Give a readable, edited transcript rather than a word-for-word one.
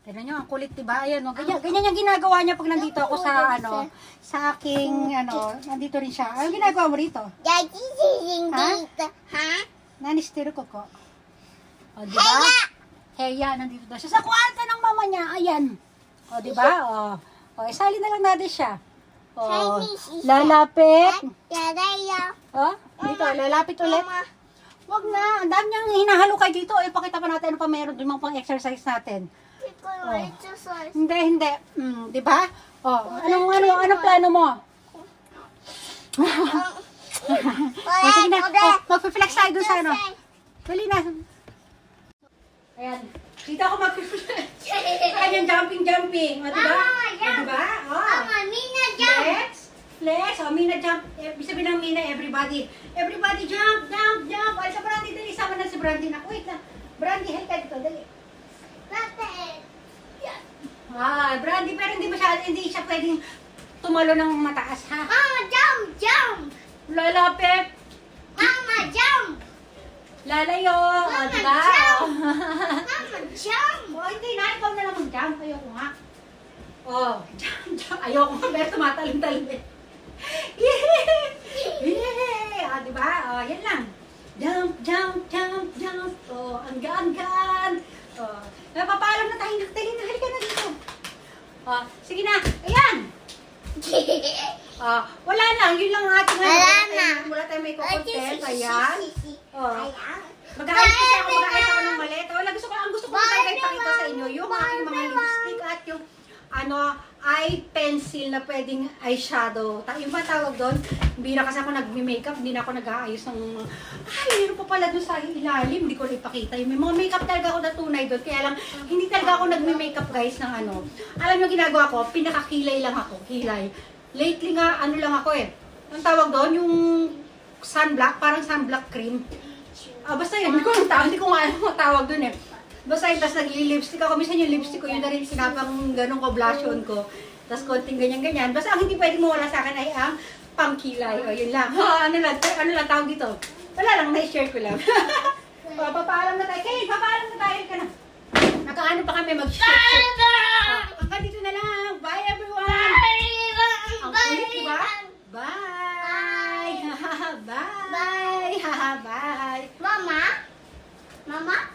Tignan nyo, ang kulit, diba? Ayan, oh, ganyan yung ginagawa niya pag nandito ako sa, sa aking, nandito rin siya. Anong ginagawa mo rito? Ha? Nanistiro ko ko. O, diba? Heya, nandito daw siya. Sa kwarto ng mama niya, ayan. O, diba? O, isali na lang natin siya. O, lalapit. O, dito, lalapit ulit. Wag na, ang dami niyang hinahalukay dito. Ipakita pa natin ano pa meron doon mga pang-exercise natin. Hindi. Di ba? Anong plano mo? Sige na. Magpiplex tayo doon sa ano. Dali na. Ayan. Dito ako magpiplex. Ayan, jumping. O, diba? O, diba? Flex. O, Mina jump. Ibig sabihin ng Mina, everybody. Everybody jump. Ay, sa Brandy, dali. Sama na si Brandy na. Wait na. Brandy, help ka dito. Dali. Brandy, pero hindi siya pwedeng tumalo ng mataas, ha? Jump! Lalapit. Mama, jump! Lalayo. O, diba? Mama, jump! O, hindi na. Ikaw na lang mag-jump. Ayoko nga. O, jump. Ayoko nga, pero tumatalon-talon eh. Yay! O, diba? O, yan lang. Jump. O, ang gaan. O, napapaalam na tayo. Halika na dito. O, sige na. Ayan. Wala lang. Yun lang ang ating Wala na. Wala tayong may content. Ayan. Mag-aayos ako ng malit. Wala, ang gusto ko talaga ipakita sa inyo yung aking mga lipstick at yung eye pencil na pwedeng eyeshadow. Yung ba tawag doon? Hindi na kasi ako nag-makeup, hindi na ako nag-aayos ng meron pa pala doon sa ilalim, hindi ko na ipakita. Yung may mga makeup talaga ako na tunay doon, kaya lang hindi talaga ako nag-makeup guys ng ano. Alam nyo ginagawa ko, pinakakilay lang ako, kilay. Lately nga, lang ako eh. Ang tawag doon, yung sunblock, parang sunblock cream. Basta yun, hindi ko nga alam ang tawag doon eh. Basta yun, tapos nagli-lipstick ako. Minsan yung lipstick ko, yun na rin sinapang ganun ko, blushon ko. Tapos konting ganyan-ganyan. Basta ang hindi pwedeng mawala sa akin ay ang pangkilay. O, yun lang. Ano lang tawag dito? Wala lang, na-share ko lang. Papaalam na tayo. Kay, papaalam na tayo ka na. Nakaano pa kami mag-share. Hanggang dito na lang. Bye everyone! Ang kulit, diba? Bye! Bye! Bye! Mama?